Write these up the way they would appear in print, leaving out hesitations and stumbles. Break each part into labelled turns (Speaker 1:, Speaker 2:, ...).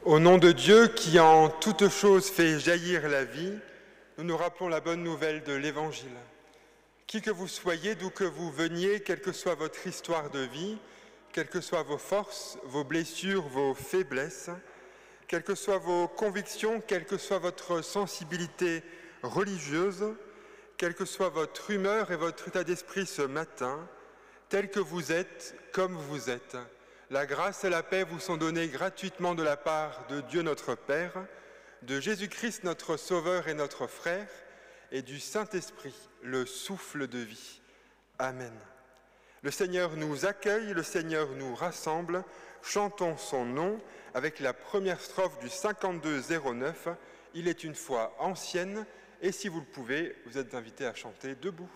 Speaker 1: Au nom de Dieu qui en toutes choses fait jaillir la vie, nous nous rappelons la bonne nouvelle de l'Évangile. Qui que vous soyez, d'où que vous veniez, quelle que soit votre histoire de vie, quelles que soient vos forces, vos blessures, vos faiblesses, quelles que soient vos convictions, quelle que soit votre sensibilité religieuse, quelle que soit votre humeur et votre état d'esprit ce matin, tel que vous êtes, comme vous êtes, la grâce et la paix vous sont données gratuitement de la part de Dieu notre Père, de Jésus-Christ notre Sauveur et notre Frère, et du Saint-Esprit, le souffle de vie. Amen. Le Seigneur nous accueille, le Seigneur nous rassemble, chantons son nom avec la première strophe du 5209. Il est une foi ancienne, et si vous le pouvez, vous êtes invités à chanter debout.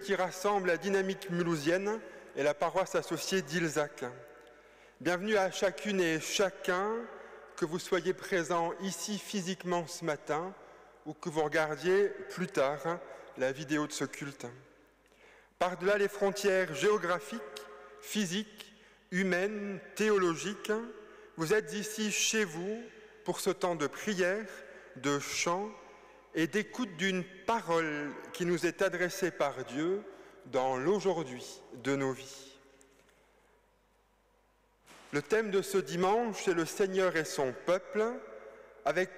Speaker 1: Qui rassemble la dynamique mulhousienne et la paroisse associée d'Ilzac. Bienvenue à chacune et chacun, que vous soyez présents ici physiquement ce matin ou que vous regardiez plus tard la vidéo de ce culte. Par-delà les frontières géographiques, physiques, humaines, théologiques, vous êtes ici chez vous pour ce temps de prière, de chant et d'écoute d'une parole qui nous est adressée par Dieu dans l'aujourd'hui de nos vies. Le thème de ce dimanche est le Seigneur et son peuple, avec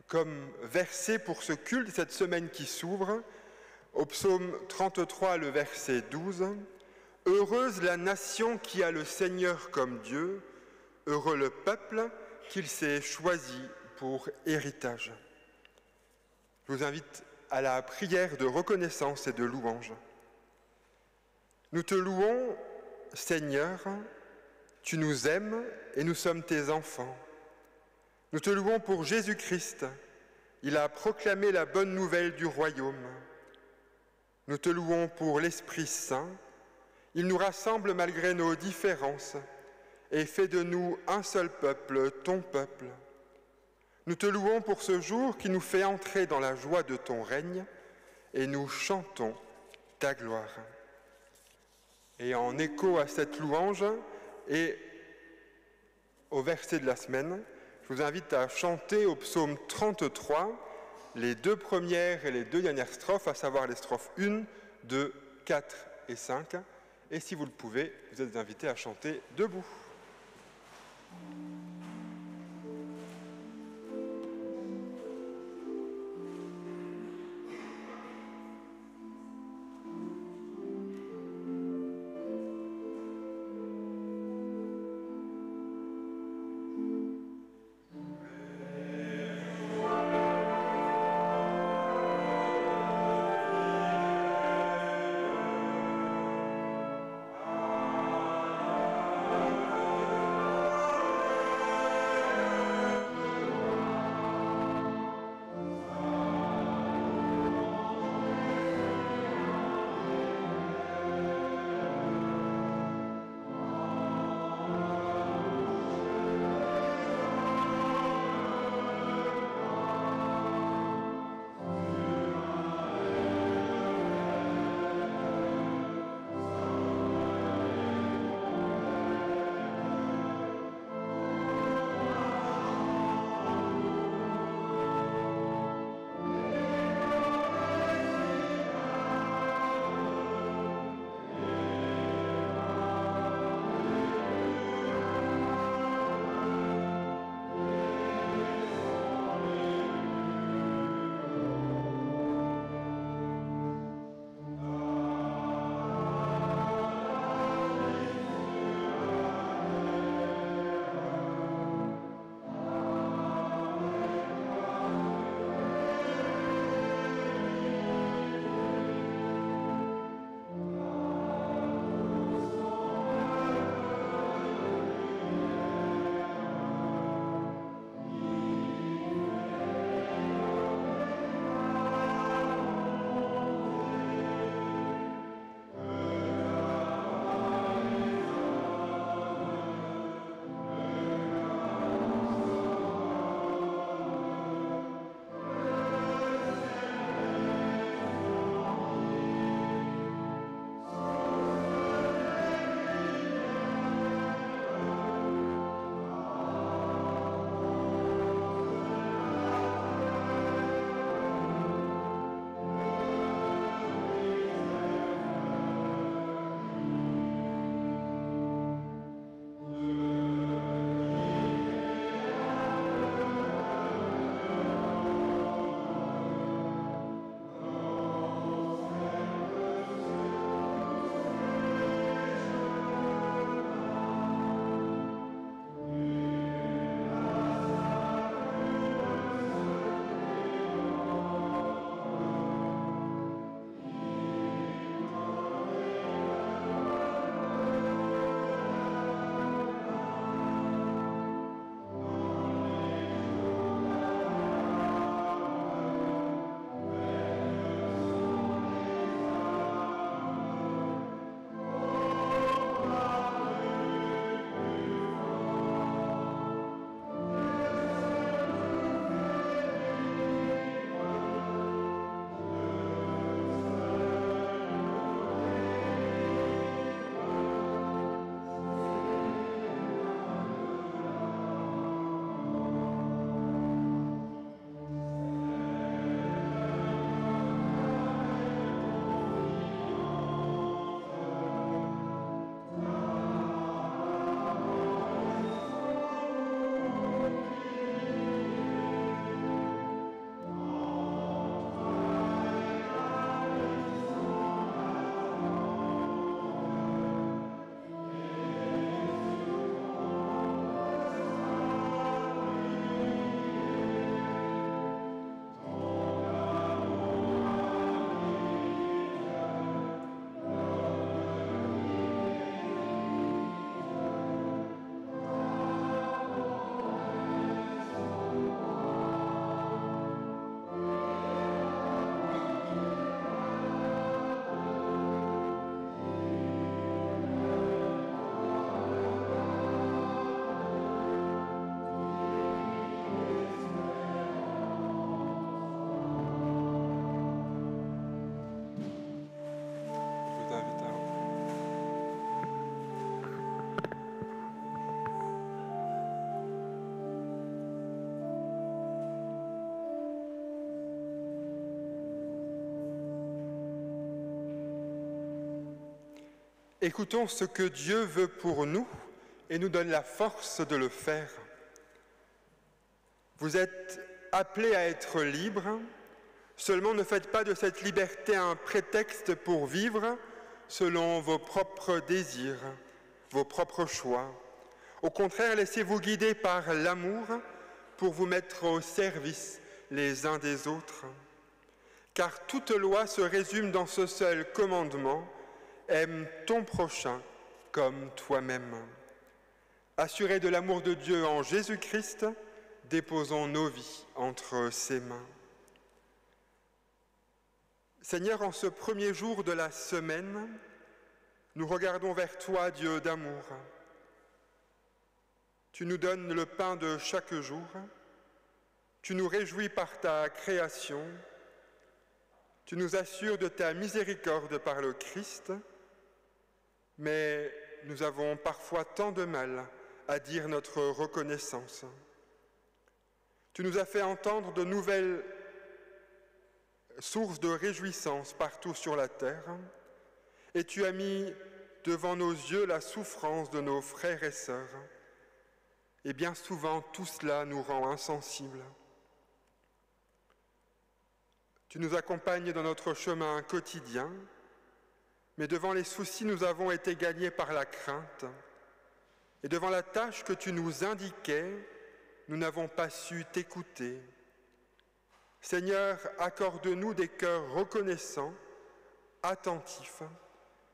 Speaker 1: comme verset pour ce culte, cette semaine qui s'ouvre, au psaume 33, le verset 12, « Heureuse la nation qui a le Seigneur comme Dieu, heureux le peuple qu'il s'est choisi pour héritage. » Je vous invite à la prière de reconnaissance et de louange. Nous te louons, Seigneur, tu nous aimes et nous sommes tes enfants. Nous te louons pour Jésus-Christ, il a proclamé la bonne nouvelle du royaume. Nous te louons pour l'Esprit Saint, il nous rassemble malgré nos différences et fait de nous un seul peuple, ton peuple. Nous te louons pour ce jour qui nous fait entrer dans la joie de ton règne et nous chantons ta gloire. Et en écho à cette louange et au verset de la semaine, je vous invite à chanter au psaume 33 les deux premières et les deux dernières strophes, à savoir les strophes 1, 2, 4 et 5. Et si vous le pouvez, vous êtes invités à chanter debout. Écoutons ce que Dieu veut pour nous et nous donne la force de le faire. Vous êtes appelés à être libres, seulement ne faites pas de cette liberté un prétexte pour vivre selon vos propres désirs, vos propres choix. Au contraire, laissez-vous guider par l'amour pour vous mettre au service les uns des autres. Car toute loi se résume dans ce seul commandement: aime ton prochain comme toi-même. Assurés de l'amour de Dieu en Jésus-Christ, déposons nos vies entre ses mains. Seigneur, en ce premier jour de la semaine, nous regardons vers toi, Dieu d'amour. Tu nous donnes le pain de chaque jour, tu nous réjouis par ta création, tu nous assures de ta miséricorde par le Christ, mais nous avons parfois tant de mal à dire notre reconnaissance. Tu nous as fait entendre de nouvelles sources de réjouissance partout sur la terre, et tu as mis devant nos yeux la souffrance de nos frères et sœurs. Et bien souvent, tout cela nous rend insensibles. Tu nous accompagnes dans notre chemin quotidien, mais devant les soucis, nous avons été gagnés par la crainte. Et devant la tâche que tu nous indiquais, nous n'avons pas su t'écouter. Seigneur, accorde-nous des cœurs reconnaissants, attentifs,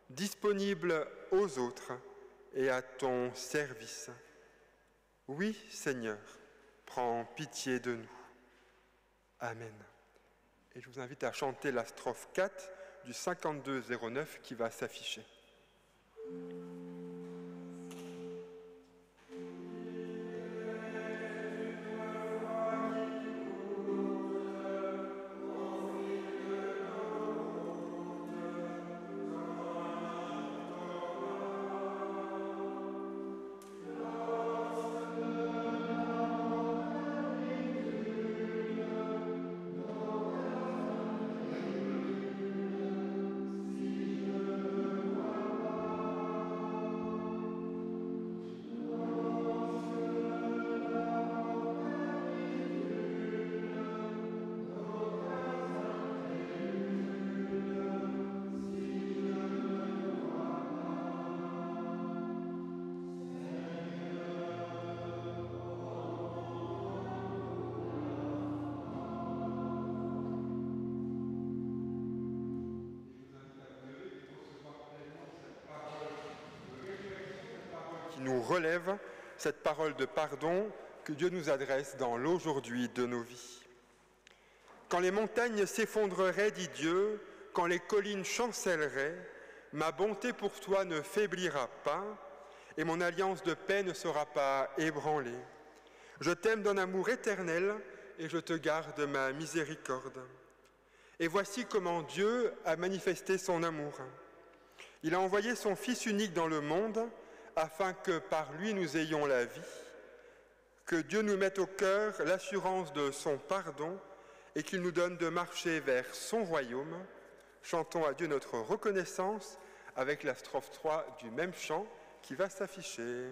Speaker 1: disponibles aux autres et à ton service. Oui, Seigneur, prends pitié de nous. Amen. Et je vous invite à chanter la strophe 4 du 5209 qui va s'afficher. Nous relève cette parole de pardon que Dieu nous adresse dans l'aujourd'hui de nos vies. Quand les montagnes s'effondreraient, dit Dieu, quand les collines chancelleraient, ma bonté pour toi ne faiblira pas et mon alliance de paix ne sera pas ébranlée. Je t'aime d'un amour éternel et je te garde ma miséricorde. Et voici comment Dieu a manifesté son amour. Il a envoyé son Fils unique dans le monde afin que par lui nous ayons la vie, que Dieu nous mette au cœur l'assurance de son pardon et qu'il nous donne de marcher vers son royaume. Chantons à Dieu notre reconnaissance avec la strophe 3 du même chant qui va s'afficher.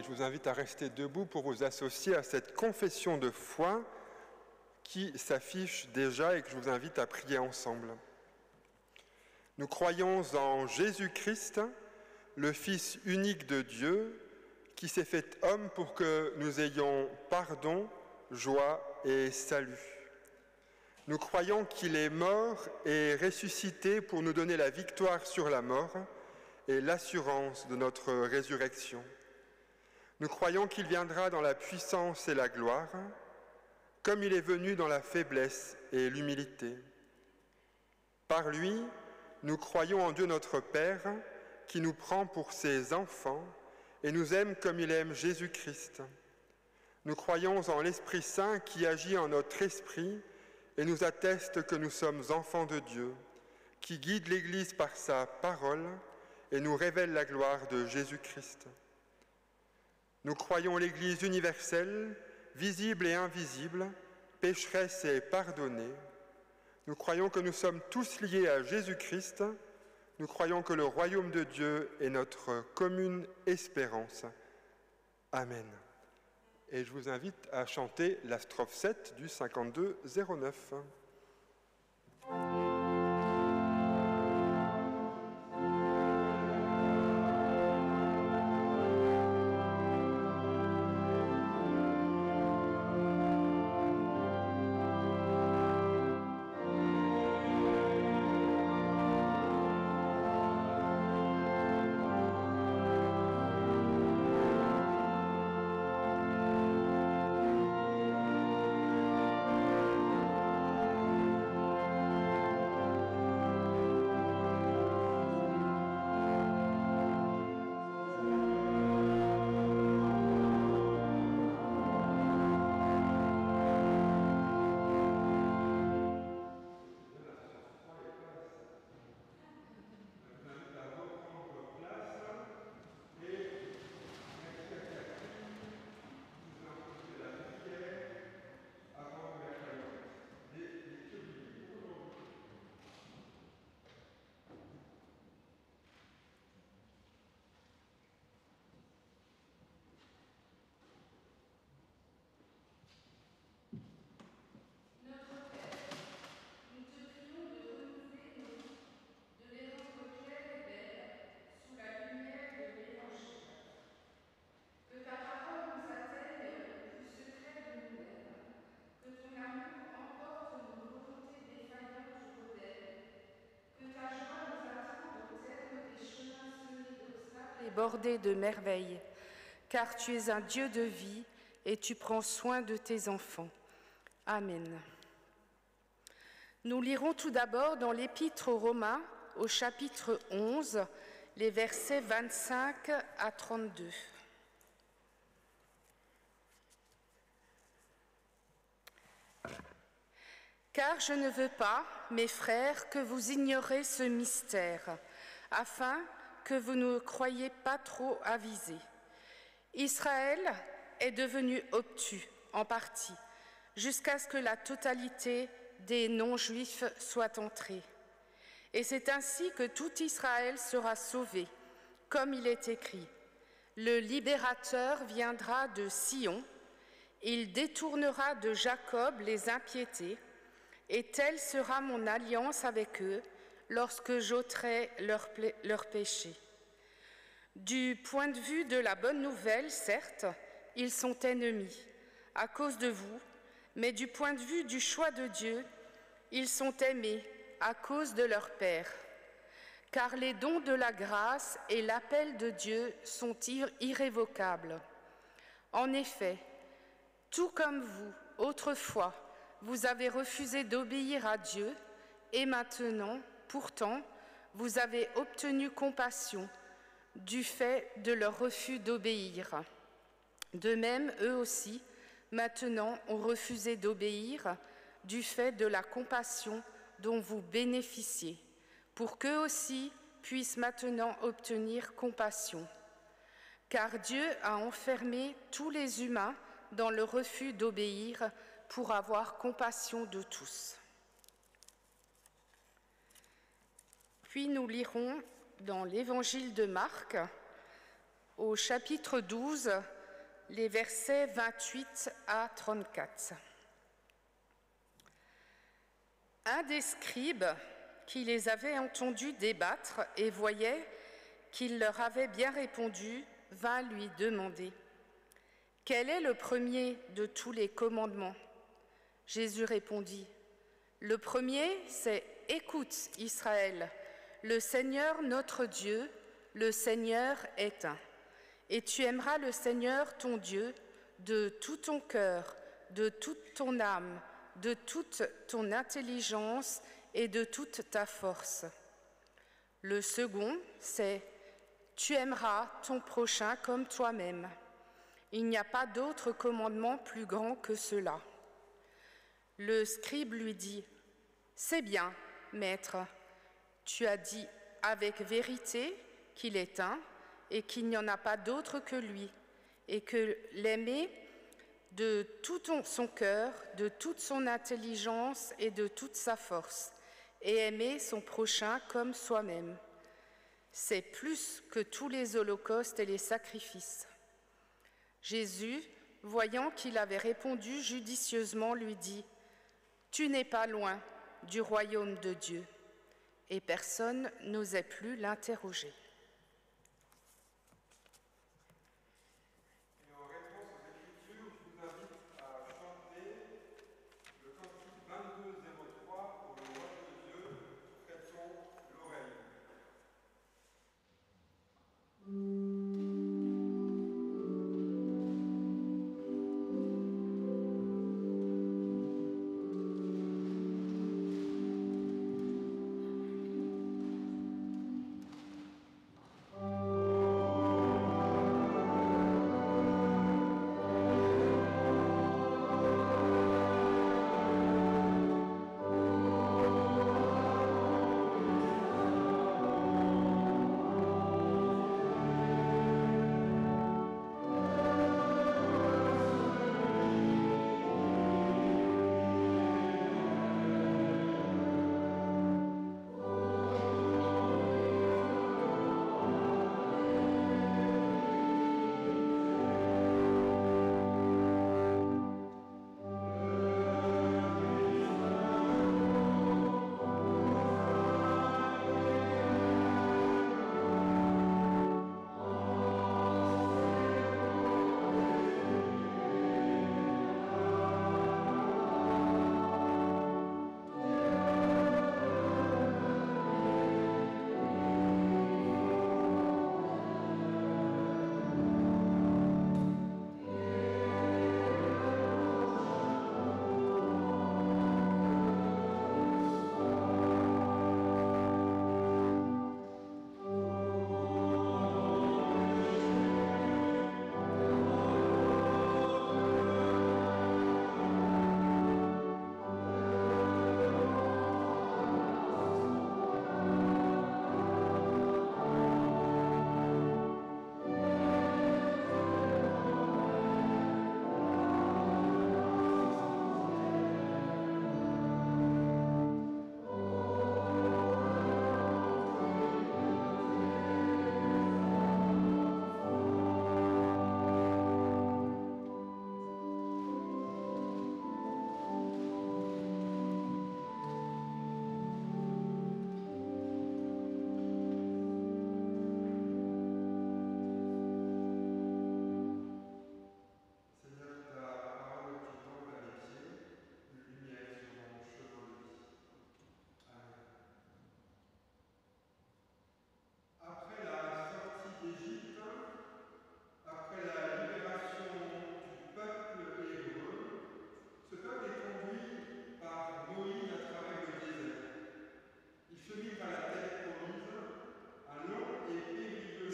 Speaker 1: Je vous invite à rester debout pour vous associer à cette confession de foi qui s'affiche déjà et que je vous invite à prier ensemble. Nous croyons en Jésus-Christ, le Fils unique de Dieu, qui s'est fait homme pour que nous ayons pardon, joie et salut. Nous croyons qu'il est mort et ressuscité pour nous donner la victoire sur la mort et l'assurance de notre résurrection. Nous croyons qu'il viendra dans la puissance et la gloire, comme il est venu dans la faiblesse et l'humilité. Par lui, nous croyons en Dieu notre Père, qui nous prend pour ses enfants et nous aime comme il aime Jésus-Christ. Nous croyons en l'Esprit Saint qui agit en notre esprit et nous atteste que nous sommes enfants de Dieu, qui guide l'Église par sa parole et nous révèle la gloire de Jésus-Christ. Nous croyons l'Église universelle, visible et invisible, pécheresse et pardonnée. Nous croyons que nous sommes tous liés à Jésus-Christ. Nous croyons que le royaume de Dieu est notre commune espérance. Amen. Et je vous invite à chanter la strophe 7 du 52-09.
Speaker 2: Bordé de merveilles, car tu es un Dieu de vie et tu prends soin de tes enfants. Amen. Nous lirons tout d'abord dans l'Épître aux Romains, au chapitre 11, les versets 25 à 32. Car je ne veux pas, mes frères, que vous ignorez ce mystère, afin que vous ne croyez pas trop avisés. Israël est devenu obtus, en partie, jusqu'à ce que la totalité des non-juifs soit entrée. Et c'est ainsi que tout Israël sera sauvé, comme il est écrit. Le libérateur viendra de Sion, il détournera de Jacob les impiétés, et telle sera mon alliance avec eux, lorsque j'ôterai leurs péchés. Du point de vue de la bonne nouvelle, certes, ils sont ennemis à cause de vous, mais du point de vue du choix de Dieu, ils sont aimés à cause de leur Père. Car les dons de la grâce et l'appel de Dieu sont irrévocables. En effet, tout comme vous, autrefois, vous avez refusé d'obéir à Dieu, et maintenant, pourtant, vous avez obtenu compassion du fait de leur refus d'obéir. De même, eux aussi, maintenant, ont refusé d'obéir du fait de la compassion dont vous bénéficiez, pour qu'eux aussi puissent maintenant obtenir compassion. Car Dieu a enfermé tous les humains dans le refus d'obéir pour avoir compassion de tous. Puis nous lirons dans l'Évangile de Marc, au chapitre 12, les versets 28 à 34. Un des scribes qui les avait entendus débattre et voyait qu'il leur avait bien répondu, vint lui demander « Quel est le premier de tous les commandements ?» Jésus répondit « Le premier, c'est « Écoute, Israël, le Seigneur notre Dieu, le Seigneur est un. Et tu aimeras le Seigneur ton Dieu de tout ton cœur, de toute ton âme, de toute ton intelligence et de toute ta force. » Le second, c'est « Tu aimeras ton prochain comme toi-même. Il n'y a pas d'autre commandement plus grand que cela. » Le scribe lui dit « C'est bien, maître, tu as dit avec vérité qu'il est un et qu'il n'y en a pas d'autre que lui, et que l'aimer de tout son cœur, de toute son intelligence et de toute sa force, et aimer son prochain comme soi-même. C'est plus que tous les holocaustes et les sacrifices. » Jésus, voyant qu'il avait répondu judicieusement, lui dit « Tu n'es pas loin du royaume de Dieu. » Et personne n'osait plus l'interroger.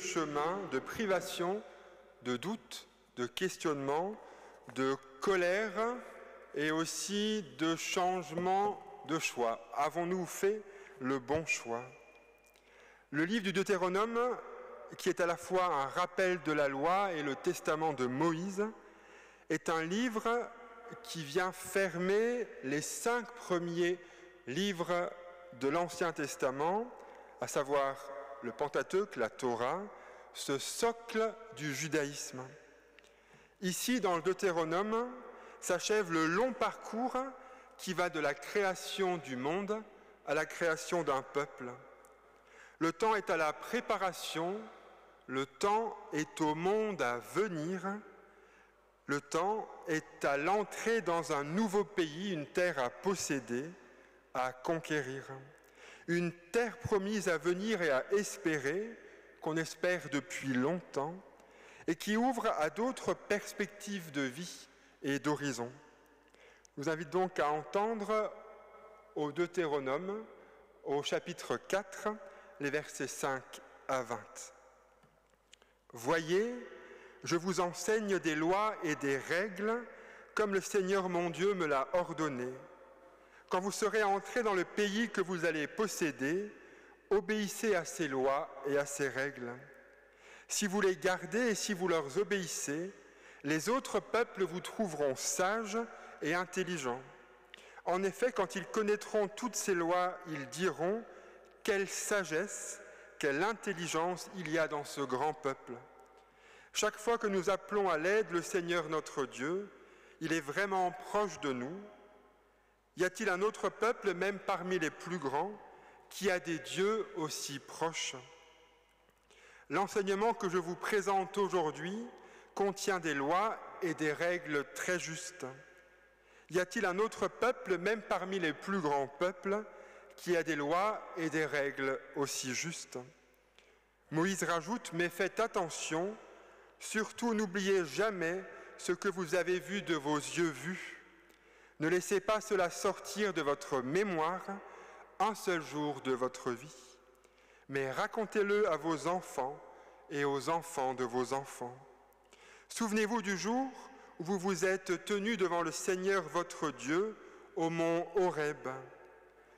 Speaker 1: chemin de privation, de doute, de questionnement, de colère et aussi de changement de choix. Avons-nous fait le bon choix? Le livre du Deutéronome, qui est à la fois un rappel de la loi et le testament de Moïse, est un livre qui vient fermer les 5 premiers livres de l'Ancien Testament, à savoir le Pentateuque, la Torah, ce socle du judaïsme. Ici, dans le Deutéronome, s'achève le long parcours qui va de la création du monde à la création d'un peuple. Le temps est à la préparation, le temps est au monde à venir, le temps est à l'entrée dans un nouveau pays, une terre à posséder, à conquérir. Une terre promise à venir et à espérer, qu'on espère depuis longtemps, et qui ouvre à d'autres perspectives de vie et d'horizon. Je vous invite donc à entendre au Deutéronome, au chapitre 4, les versets 5 à 20. « Voyez, je vous enseigne des lois et des règles, comme le Seigneur mon Dieu me l'a ordonné. Quand vous serez entrés dans le pays que vous allez posséder, obéissez à ces lois et à ces règles. Si vous les gardez et si vous leur obéissez, les autres peuples vous trouveront sages et intelligents. En effet, quand ils connaîtront toutes ces lois, ils diront « Quelle sagesse, quelle intelligence il y a dans ce grand peuple !» Chaque fois que nous appelons à l'aide le Seigneur notre Dieu, il est vraiment proche de nous. Y a-t-il un autre peuple, même parmi les plus grands, qui a des dieux aussi proches? L'enseignement que je vous présente aujourd'hui contient des lois et des règles très justes. Y a-t-il un autre peuple, même parmi les plus grands peuples, qui a des lois et des règles aussi justes? Moïse rajoute « Mais faites attention, surtout n'oubliez jamais ce que vous avez vu de vos yeux vus. Ne laissez pas cela sortir de votre mémoire un seul jour de votre vie, mais racontez-le à vos enfants et aux enfants de vos enfants. Souvenez-vous du jour où vous vous êtes tenus devant le Seigneur votre Dieu au mont Horeb.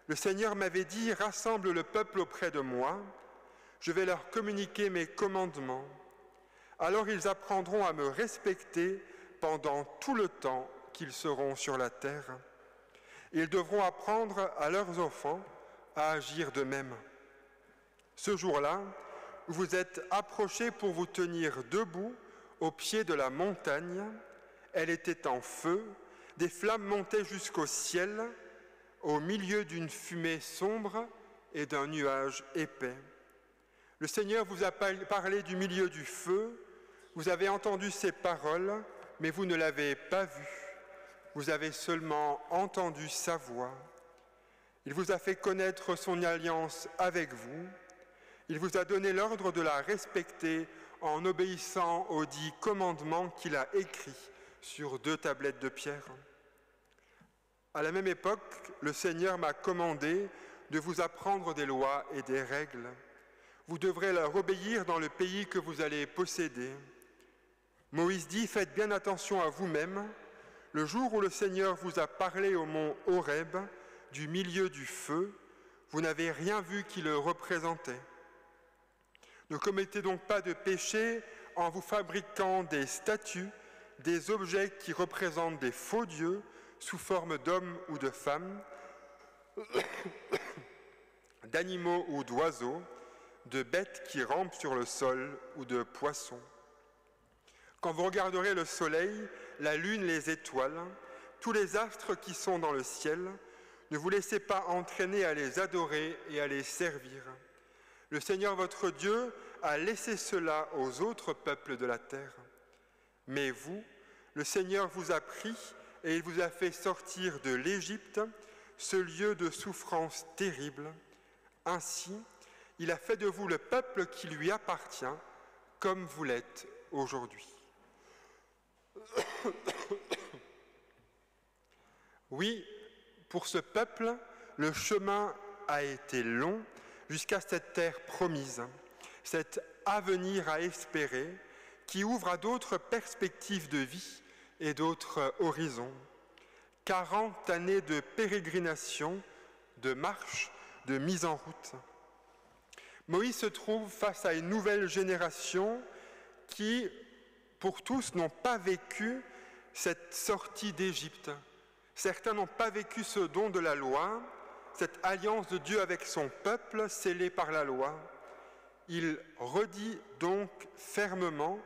Speaker 1: Le Seigneur m'avait dit « Rassemble le peuple auprès de moi, je vais leur communiquer mes commandements. Alors ils apprendront à me respecter pendant tout le temps qu'ils seront sur la terre. Ils devront apprendre à leurs enfants à agir de même. Ce jour-là, vous vous êtes approchés pour vous tenir debout au pied de la montagne. Elle était en feu, des flammes montaient jusqu'au ciel, au milieu d'une fumée sombre et d'un nuage épais. Le Seigneur vous a parlé du milieu du feu, vous avez entendu ses paroles, mais vous ne l'avez pas vu. Vous avez seulement entendu sa voix. Il vous a fait connaître son alliance avec vous. Il vous a donné l'ordre de la respecter en obéissant aux 10 commandements qu'il a écrits sur 2 tablettes de pierre. À la même époque, le Seigneur m'a commandé de vous apprendre des lois et des règles. Vous devrez leur obéir dans le pays que vous allez posséder. Moïse dit « Faites bien attention à vous-même. Le jour où le Seigneur vous a parlé au mont Horeb, du milieu du feu, vous n'avez rien vu qui le représentait. Ne commettez donc pas de péché en vous fabriquant des statues, des objets qui représentent des faux dieux sous forme d'hommes ou de femmes, d'animaux ou d'oiseaux, de bêtes qui rampent sur le sol ou de poissons. Quand vous regarderez le soleil, la lune, les étoiles, tous les astres qui sont dans le ciel, ne vous laissez pas entraîner à les adorer et à les servir. Le Seigneur votre Dieu a laissé cela aux autres peuples de la terre. Mais vous, le Seigneur vous a pris et il vous a fait sortir de l'Égypte, ce lieu de souffrance terrible. Ainsi, il a fait de vous le peuple qui lui appartient, comme vous l'êtes aujourd'hui. Oui, pour ce peuple, le chemin a été long jusqu'à cette terre promise, cet avenir à espérer qui ouvre à d'autres perspectives de vie et d'autres horizons. 40 années de pérégrination, de marche, de mise en route. Moïse se trouve face à une nouvelle génération qui, pour tous, n'ont pas vécu cette sortie d'Égypte. Certains n'ont pas vécu ce don de la loi, cette alliance de Dieu avec son peuple scellée par la loi. Il redit donc fermement,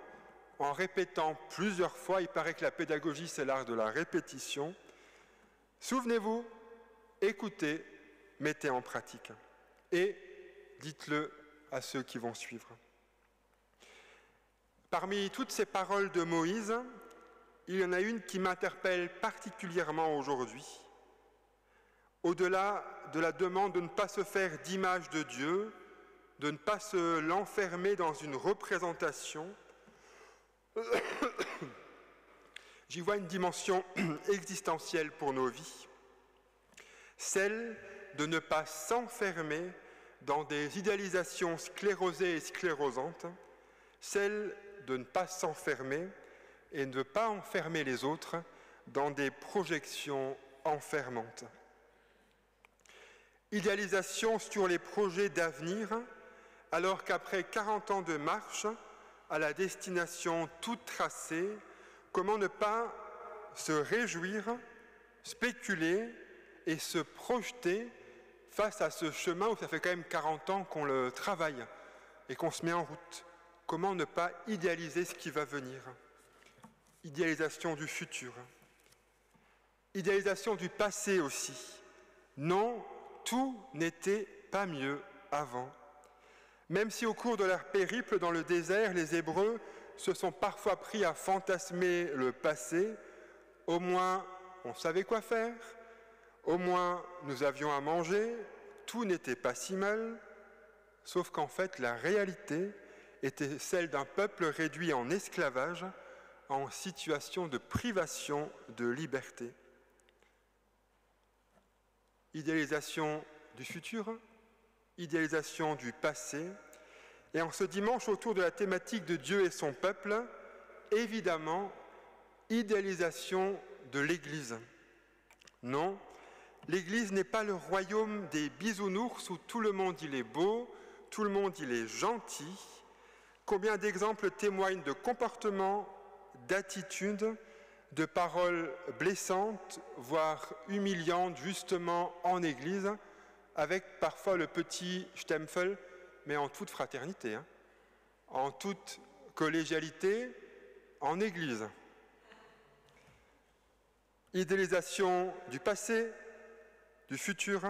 Speaker 1: en répétant plusieurs fois, il paraît que la pédagogie c'est l'art de la répétition, « Souvenez-vous, écoutez, mettez en pratique. » Et dites-le à ceux qui vont suivre. Parmi toutes ces paroles de Moïse, il y en a une qui m'interpelle particulièrement aujourd'hui. au-delà de la demande de ne pas se faire d'image de Dieu, de ne pas se l'enfermer dans une représentation, j'y vois une dimension existentielle pour nos vies, celle de ne pas s'enfermer dans des idéalisations sclérosées et sclérosantes, celle de ne pas s'enfermer et de ne pas enfermer les autres dans des projections enfermantes. Idéalisation sur les projets d'avenir, alors qu'après 40 ans de marche à la destination toute tracée, comment ne pas se réjouir, spéculer et se projeter face à ce chemin où ça fait quand même 40 ans qu'on le travaille et qu'on se met en route. Comment ne pas idéaliser ce qui va venir? Idéalisation du futur. Idéalisation du passé aussi. Non, tout n'était pas mieux avant. Même si au cours de leur périple dans le désert, les Hébreux se sont parfois pris à fantasmer le passé, au moins on savait quoi faire, au moins nous avions à manger, tout n'était pas si mal, sauf qu'en fait la réalité était celle d'un peuple réduit en esclavage, en situation de privation de liberté. Idéalisation du futur, idéalisation du passé, et en ce dimanche autour de la thématique de Dieu et son peuple, évidemment, idéalisation de l'Église. Non, l'Église n'est pas le royaume des bisounours où tout le monde il est beau, tout le monde il est gentil. Combien d'exemples témoignent de comportements, d'attitudes, de paroles blessantes, voire humiliantes, justement en Église, avec parfois le petit « Stempel », mais en toute fraternité, en toute collégialité, en Église. Idéalisation du passé, du futur,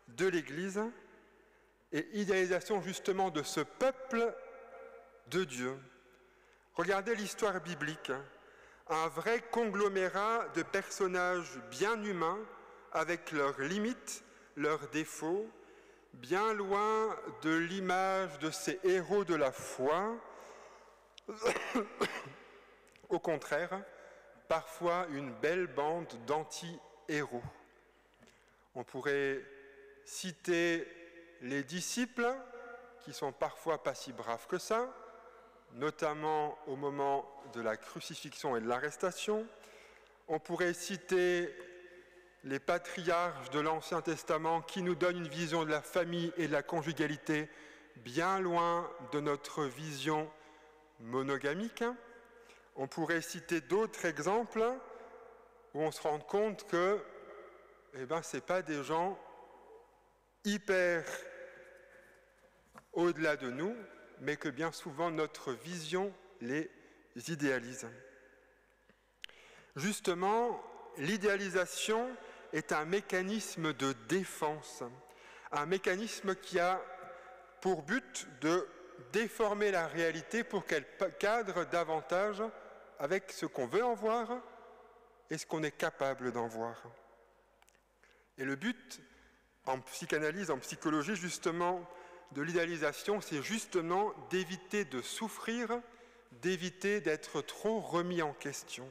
Speaker 1: de l'Église, et idéalisation justement de ce peuple de Dieu. Regardez l'histoire biblique, un vrai conglomérat de personnages bien humains, avec leurs limites, leurs défauts, bien loin de l'image de ces héros de la foi. Au contraire, parfois une belle bande d'anti-héros. On pourrait citer les disciples, qui sont parfois pas si braves que ça, notamment au moment de la crucifixion et de l'arrestation. On pourrait citer les patriarches de l'Ancien Testament qui nous donnent une vision de la famille et de la conjugalité bien loin de notre vision monogamique. On pourrait citer d'autres exemples où on se rend compte que ce n'est pas des gens hyper au-delà de nous, mais que bien souvent notre vision les idéalise. Justement, l'idéalisation est un mécanisme de défense, un mécanisme qui a pour but de déformer la réalité pour qu'elle cadre davantage avec ce qu'on veut en voir et ce qu'on est capable d'en voir. Et le but, en psychanalyse, en psychologie, justement, de l'idéalisation, c'est justement d'éviter de souffrir, d'éviter d'être trop remis en question.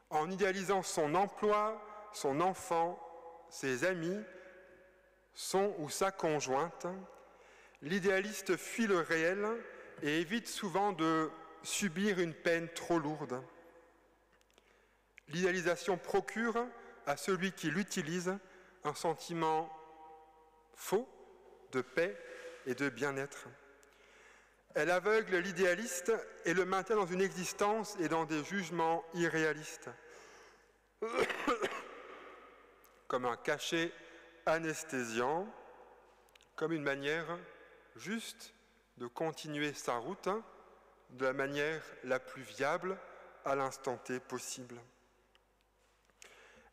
Speaker 1: En idéalisant son emploi, son enfant, ses amis, son ou sa conjointe, l'idéaliste fuit le réel et évite souvent de subir une peine trop lourde. L'idéalisation procure à celui qui l'utilise un sentiment faux de paix et de bien-être. Elle aveugle l'idéaliste et le maintient dans une existence et dans des jugements irréalistes, comme un cachet anesthésiant, comme une manière juste de continuer sa route de la manière la plus viable à l'instant T possible.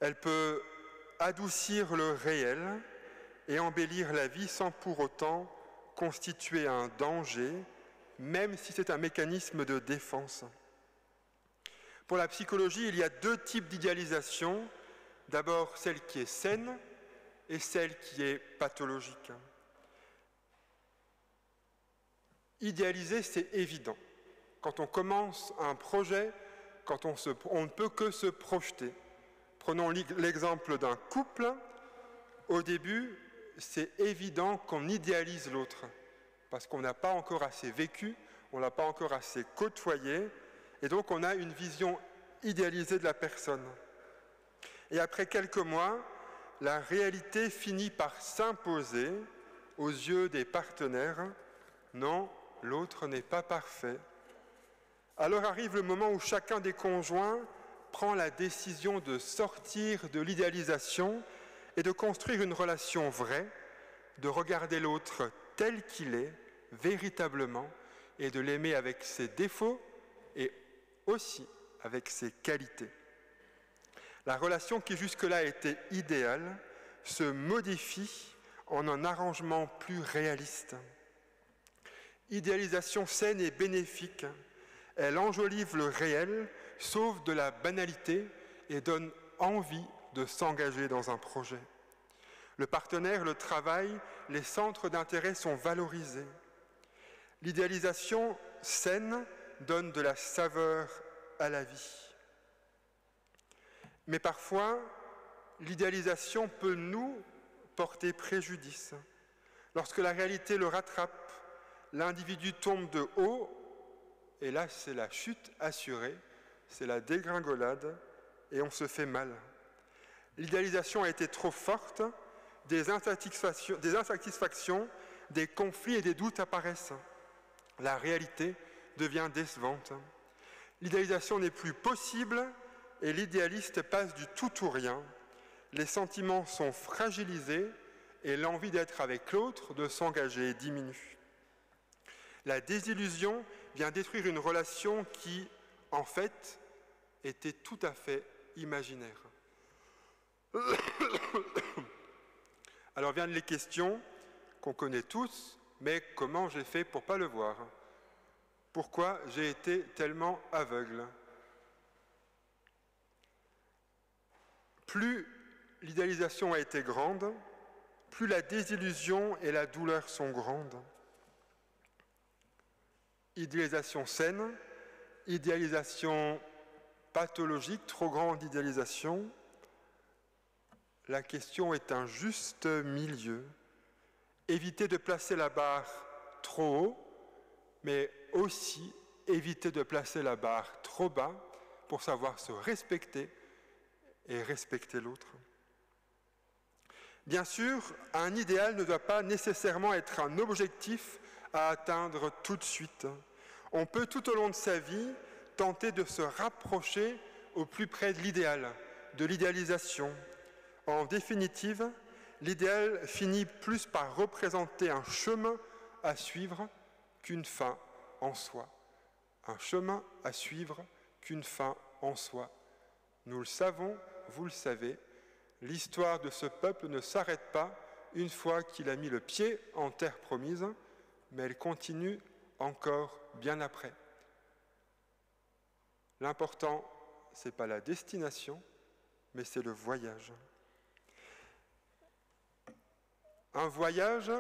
Speaker 1: Elle peut adoucir le réel et embellir la vie sans pour autant constituer un danger, même si c'est un mécanisme de défense. Pour la psychologie, il y a deux types d'idéalisation, D'abord, celle qui est saine et celle qui est pathologique. Idéaliser, c'est évident. Quand on commence un projet, quand on ne peut que se projeter. Prenons l'exemple d'un couple. Au début, c'est évident qu'on idéalise l'autre, parce qu'on n'a pas encore assez vécu, on ne l'a pas encore assez côtoyé, et donc on a une vision idéalisée de la personne. Et après quelques mois, la réalité finit par s'imposer aux yeux des partenaires. Non, l'autre n'est pas parfait. Alors arrive le moment où chacun des conjoints prend la décision de sortir de l'idéalisation et de construire une relation vraie, de regarder l'autre tel qu'il est, véritablement, et de l'aimer avec ses défauts et aussi avec ses qualités. La relation qui jusque-là était idéale se modifie en un arrangement plus réaliste. Idéalisation saine et bénéfique, elle enjolive le réel, sauve de la banalité et donne envie de s'engager dans un projet. Le partenaire, le travail, les centres d'intérêt sont valorisés. L'idéalisation saine donne de la saveur à la vie. Mais parfois, l'idéalisation peut nous porter préjudice. Lorsque la réalité le rattrape, l'individu tombe de haut, et là c'est la chute assurée, c'est la dégringolade, et on se fait mal. L'idéalisation a été trop forte, des insatisfactions, des conflits et des doutes apparaissent. La réalité devient décevante. L'idéalisation n'est plus possible et l'idéaliste passe du tout ou rien. Les sentiments sont fragilisés et l'envie d'être avec l'autre, de s'engager, diminue. La désillusion vient détruire une relation qui, en fait, était tout à fait imaginaire. Alors viennent les questions qu'on connaît tous, mais comment j'ai fait pour ne pas le voir? Pourquoi j'ai été tellement aveugle? Plus l'idéalisation a été grande, plus la désillusion et la douleur sont grandes. Idéalisation saine, idéalisation pathologique, trop grande idéalisation. La question est un juste milieu. Éviter de placer la barre trop haut, mais aussi éviter de placer la barre trop bas pour savoir se respecter et respecter l'autre. Bien sûr, un idéal ne doit pas nécessairement être un objectif à atteindre tout de suite. On peut tout au long de sa vie tenter de se rapprocher au plus près de l'idéal, de l'idéalisation. En définitive, l'idéal finit plus par représenter un chemin à suivre qu'une fin en soi. Un chemin à suivre qu'une fin en soi. Nous le savons, vous le savez, l'histoire de ce peuple ne s'arrête pas une fois qu'il a mis le pied en terre promise, mais elle continue encore bien après. L'important, ce n'est pas la destination, mais c'est le voyage. Un voyage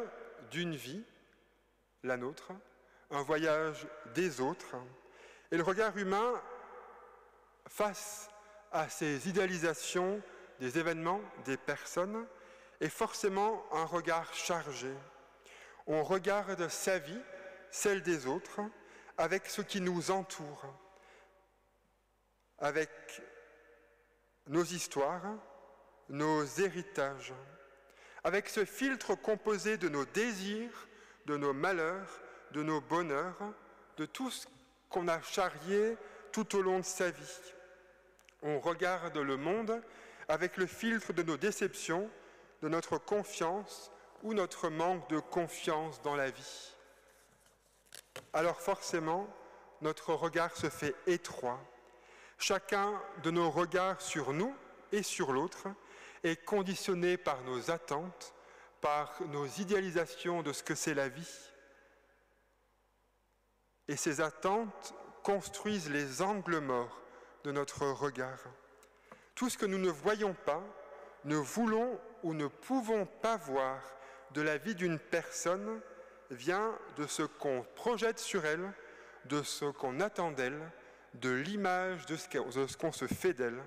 Speaker 1: d'une vie, la nôtre, un voyage des autres, et le regard humain face à ces idéalisations des événements, des personnes, est forcément un regard chargé. On regarde sa vie, celle des autres, avec ce qui nous entoure, avec nos histoires, nos héritages, avec ce filtre composé de nos désirs, de nos malheurs, de nos bonheurs, de tout ce qu'on a charrié tout au long de sa vie. On regarde le monde avec le filtre de nos déceptions, de notre confiance ou notre manque de confiance dans la vie. Alors forcément, notre regard se fait étroit. Chacun de nos regards sur nous et sur l'autre est conditionné par nos attentes, par nos idéalisations de ce que c'est la vie. Et ces attentes construisent les angles morts de notre regard. Tout ce que nous ne voyons pas, ne voulons ou ne pouvons pas voir de la vie d'une personne vient de ce qu'on projette sur elle, de ce qu'on attend d'elle, de l'image de ce qu'on se fait d'elle,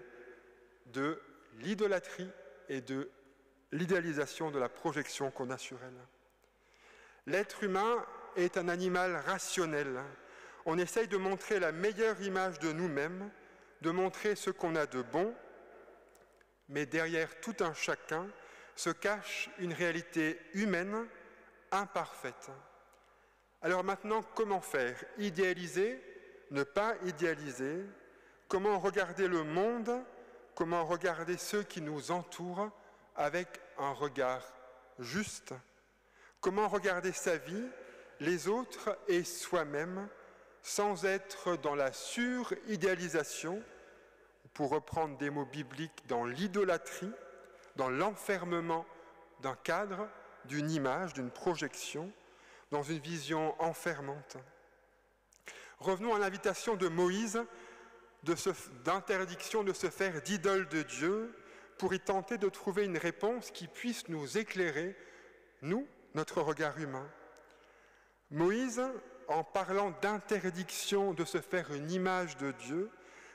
Speaker 1: de l'idolâtrie et de l'idéalisation de la projection qu'on a sur elle. L'être humain est un animal rationnel. On essaye de montrer la meilleure image de nous-mêmes, de montrer ce qu'on a de bon, mais derrière tout un chacun se cache une réalité humaine imparfaite. Alors maintenant, comment faire? Idéaliser? Ne pas idéaliser? Comment regarder le monde? Comment regarder ceux qui nous entourent avec un regard juste? Comment regarder sa vie, les autres et soi-même, sans être dans la sur-idéalisation, pour reprendre des mots bibliques, dans l'idolâtrie, dans l'enfermement d'un cadre, d'une image, d'une projection, dans une vision enfermante. Revenons à l'invitation de Moïse d'interdiction de se faire d'idole de Dieu pour y tenter de trouver une réponse qui puisse nous éclairer, nous, notre regard humain. Moïse, en parlant d'interdiction de se faire une image de Dieu,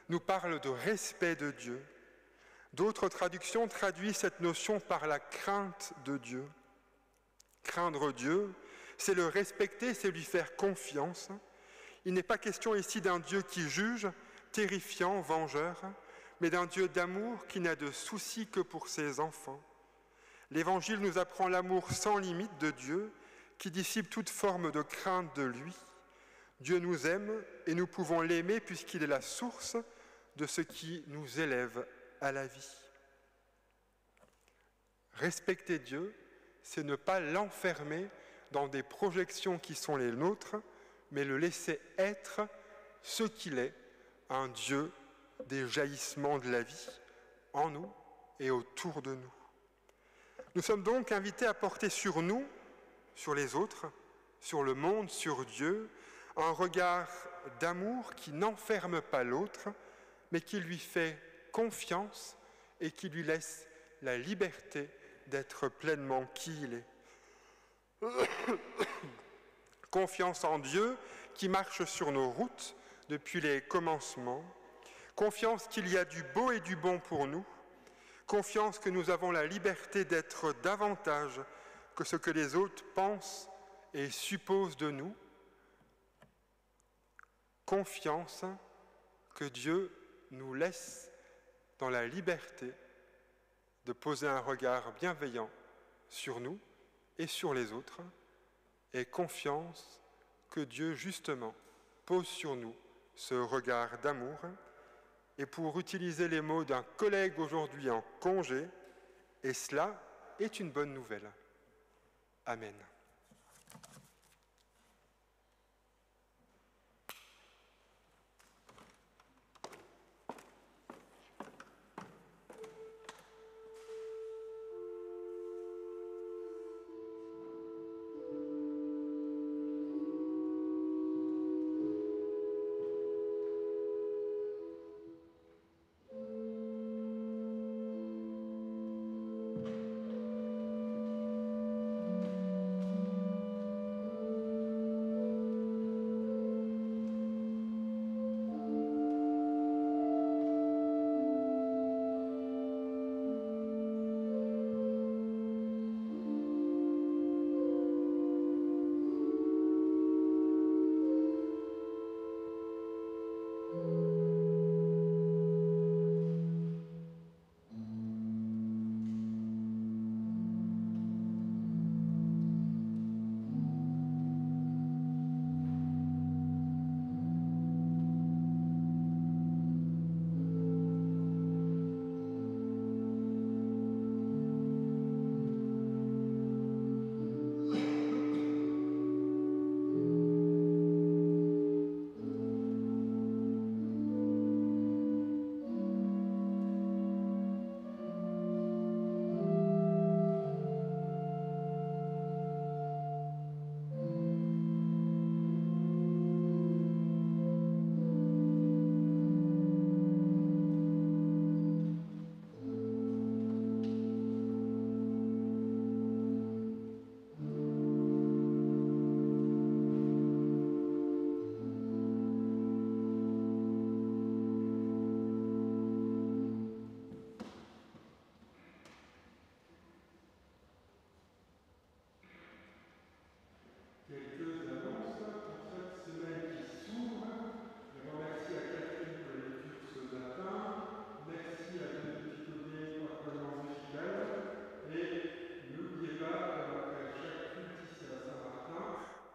Speaker 1: nous parle de respect de Dieu. D'autres traductions traduisent cette notion par la crainte de Dieu. Craindre Dieu, c'est le respecter, c'est lui faire confiance. Il n'est pas question ici d'un Dieu qui juge, terrifiant, vengeur, mais d'un Dieu d'amour qui n'a de soucis que pour ses enfants. L'Évangile nous apprend l'amour sans limite de Dieu, qui dissipe toute forme de crainte de lui. Dieu nous aime et nous pouvons l'aimer puisqu'il est la source de ce qui nous élève à la vie. Respecter Dieu, c'est ne pas l'enfermer dans des projections qui sont les nôtres, mais le laisser être ce qu'il est, un Dieu des jaillissements de la vie, en nous et autour de nous. Nous sommes donc invités à porter sur nous, sur les autres, sur le monde, sur Dieu, un regard d'amour qui n'enferme pas l'autre, mais qui lui fait confiance et qui lui laisse la liberté d'être pleinement qui il est. Confiance en Dieu qui marche sur nos routes depuis les commencements. Confiance qu'il y a du beau et du bon pour nous. Confiance que nous avons la liberté d'être davantage que ce que les autres pensent et supposent de nous. Confiance que Dieu nous laisse dans la liberté de poser un regard bienveillant sur nous et sur les autres, et confiance que Dieu justement pose sur nous ce regard d'amour. Et pour utiliser les mots d'un collègue aujourd'hui en congé, et cela est une bonne nouvelle. Amen.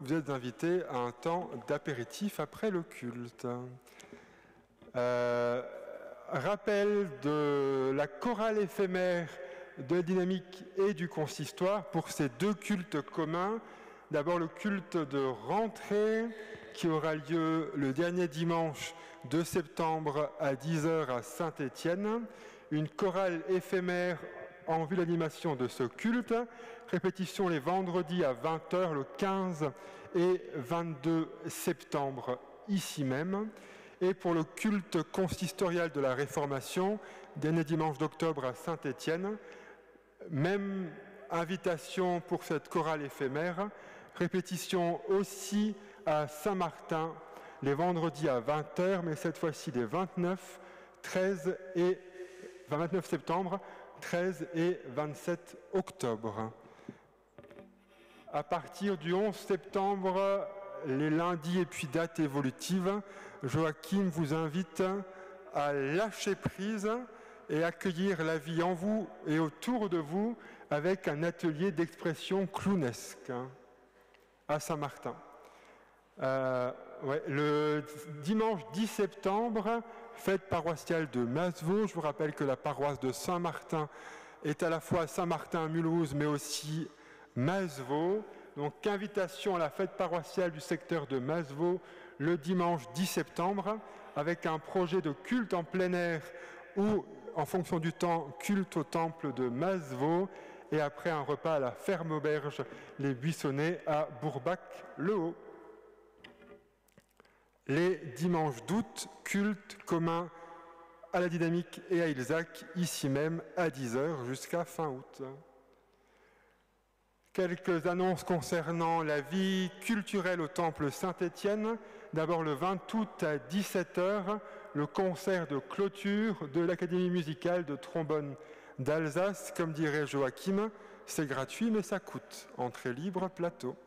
Speaker 1: vous êtes invités à un temps d'apéritif après le culte. Rappel de la chorale éphémère de la dynamique et du consistoire pour ces deux cultes communs. D'abord le culte de rentrée qui aura lieu le dernier dimanche de septembre à 10h à Saint-Étienne. Une chorale éphémère en vue de l'animation de ce culte. Répétition les vendredis à 20h le 15 et 22 septembre ici même. Et pour le culte consistorial de la Réformation, dernier dimanche d'octobre à Saint-Étienne, même invitation pour cette chorale éphémère, répétition aussi à Saint-Martin, les vendredis à 20h, mais cette fois-ci les 29 septembre, 13 et 27 octobre. À partir du 11 septembre, les lundis et puis dates évolutives, Joachim vous invite à lâcher prise et accueillir la vie en vous et autour de vous avec un atelier d'expression clownesque à Saint-Martin. Le dimanche 10 septembre, fête paroissiale de Masevaux. Je vous rappelle que la paroisse de Saint-Martin est à la fois Saint-Martin-Mulhouse mais aussi Masevaux. Donc invitation à la fête paroissiale du secteur de Masevaux le dimanche 10 septembre avec un projet de culte en plein air ou en fonction du temps, culte au temple de Masevaux et après un repas à la ferme auberge Les Buissonnets à Bourbach-le-Haut. Les dimanches d'août, culte commun à la Dynamique et à Ilzac, ici même à 10h jusqu'à fin août. Quelques annonces concernant la vie culturelle au Temple Saint-Étienne. D'abord le 20 août à 17h, le concert de clôture de l'Académie musicale de trombone d'Alsace. Comme dirait Joachim, c'est gratuit mais ça coûte. Entrée libre, plateau.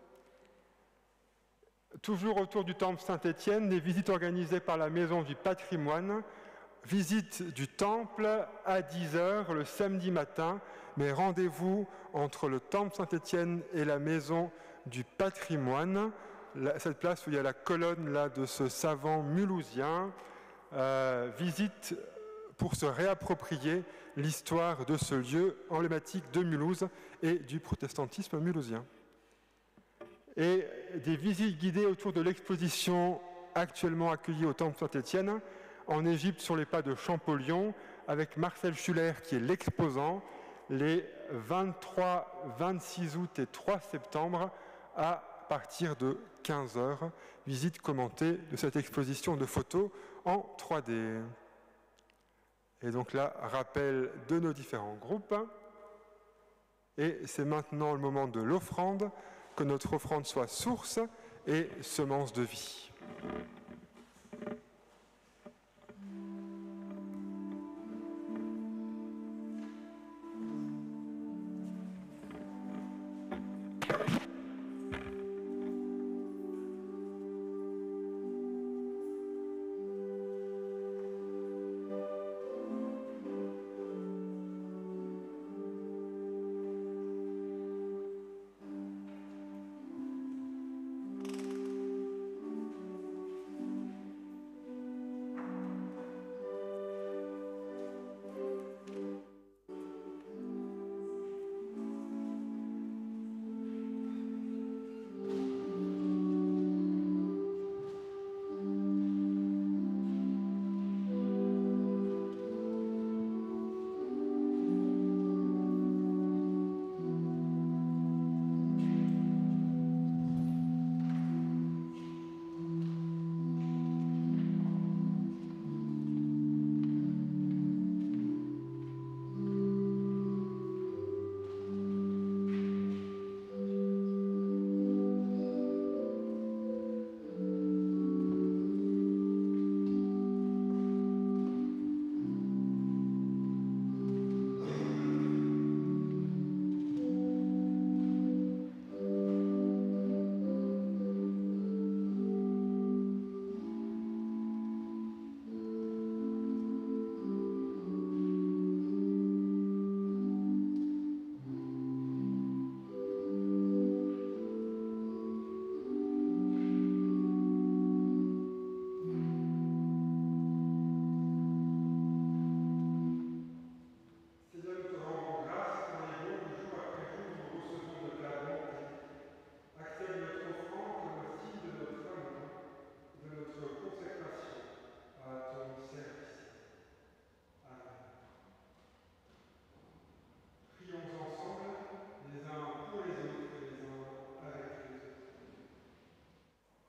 Speaker 1: Toujours autour du Temple Saint-Étienne, des visites organisées par la Maison du Patrimoine. Visite du Temple à 10h le samedi matin, mais rendez-vous entre le Temple Saint-Étienne et la Maison du Patrimoine, cette place où il y a la colonne là, de ce savant mulhousien. Visite pour se réapproprier l'histoire de ce lieu emblématique de Mulhouse et du protestantisme mulhousien. Et des visites guidées autour de l'exposition actuellement accueillie au Temple Saint-Étienne, en Égypte sur les pas de Champollion, avec Marcel Schuller qui est l'exposant, les 23, 26 août et 3 septembre à partir de 15h. Visite commentée de cette exposition de photos en 3D. Et donc là, rappel de nos différents groupes. Et c'est maintenant le moment de l'offrande, que notre offrande soit source et semence de vie.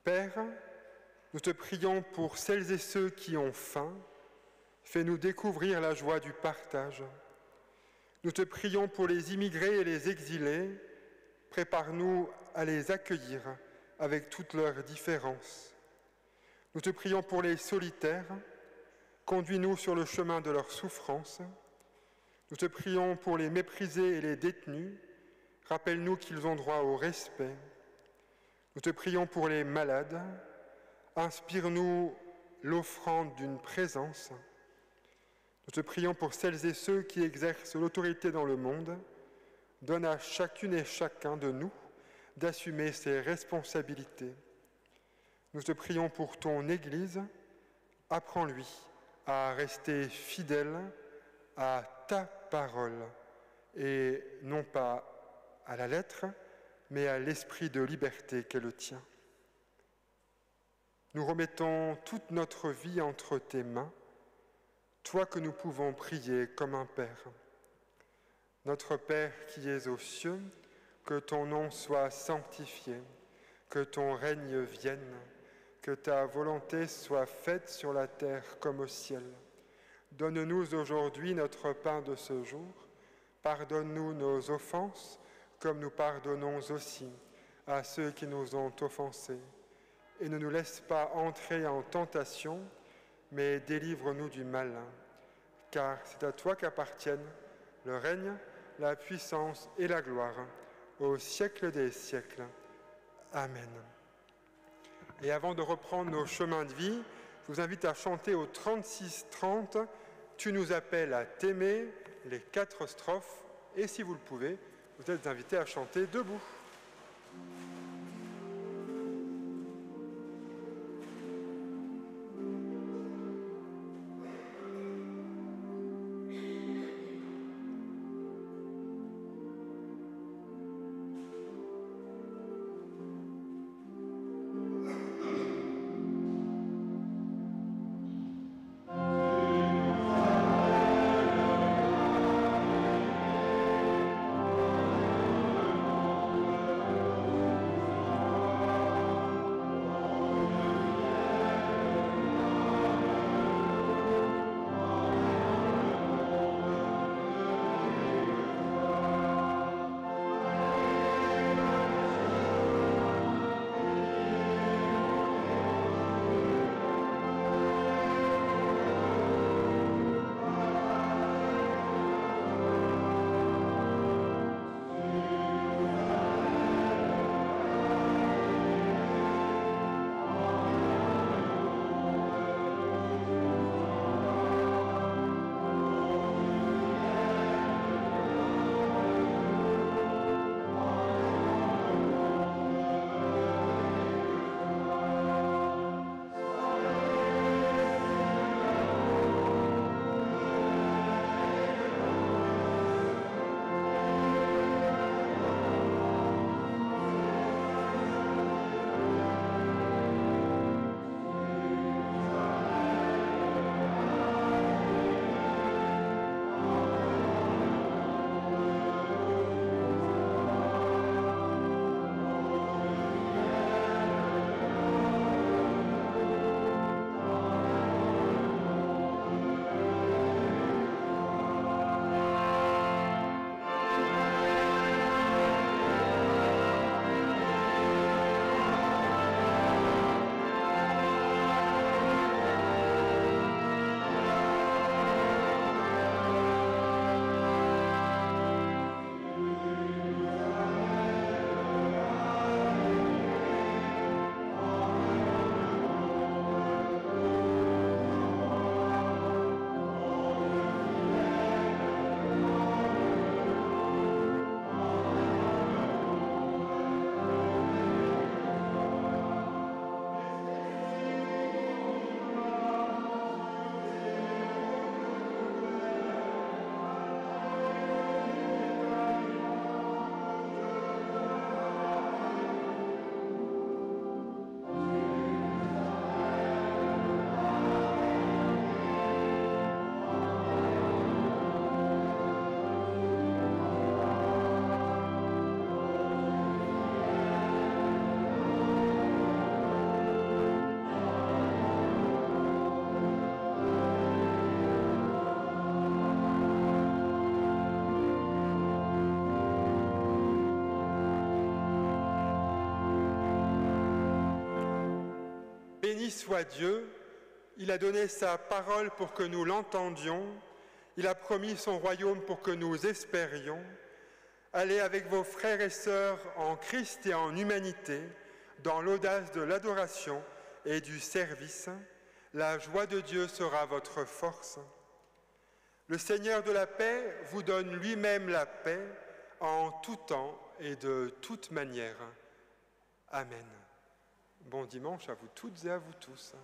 Speaker 1: Père, nous te prions pour celles et ceux qui ont faim. Fais-nous découvrir la joie du partage. Nous te prions pour les immigrés et les exilés. Prépare-nous à les accueillir avec toutes leurs différences. Nous te prions pour les solitaires. Conduis-nous sur le chemin de leur souffrance. Nous te prions pour les méprisés et les détenus. Rappelle-nous qu'ils ont droit au respect. Nous te prions pour les malades. Inspire-nous l'offrande d'une présence. Nous te prions pour celles et ceux qui exercent l'autorité dans le monde. Donne à chacune et chacun de nous d'assumer ses responsabilités. Nous te prions pour ton Église. Apprends-lui à rester fidèle à ta parole et non pas à la lettre, mais à l'esprit de liberté qu'est le tien. Nous remettons toute notre vie entre tes mains, toi que nous pouvons prier comme un Père. Notre Père qui es aux cieux, que ton nom soit sanctifié, que ton règne vienne, que ta volonté soit faite sur la terre comme au ciel. Donne-nous aujourd'hui notre pain de ce jour. Pardonne-nous nos offenses, comme nous pardonnons aussi à ceux qui nous ont offensés. Et ne nous laisse pas entrer en tentation, mais délivre-nous du mal. Car c'est à toi qu'appartiennent le règne, la puissance et la gloire, au siècle des siècles. Amen. Et avant de reprendre nos chemins de vie, je vous invite à chanter au 36-30 « Tu nous appelles à t'aimer », les 4 strophes. Et si vous le pouvez, vous êtes invités à chanter debout. Béni soit Dieu, il a donné sa parole pour que nous l'entendions, il a promis son royaume pour que nous espérions. Allez avec vos frères et sœurs en Christ et en humanité, dans l'audace de l'adoration et du service. La joie de Dieu sera votre force. Le Seigneur de la paix vous donne lui-même la paix en tout temps et de toute manière. Amen. Bon dimanche à vous toutes et à vous tous.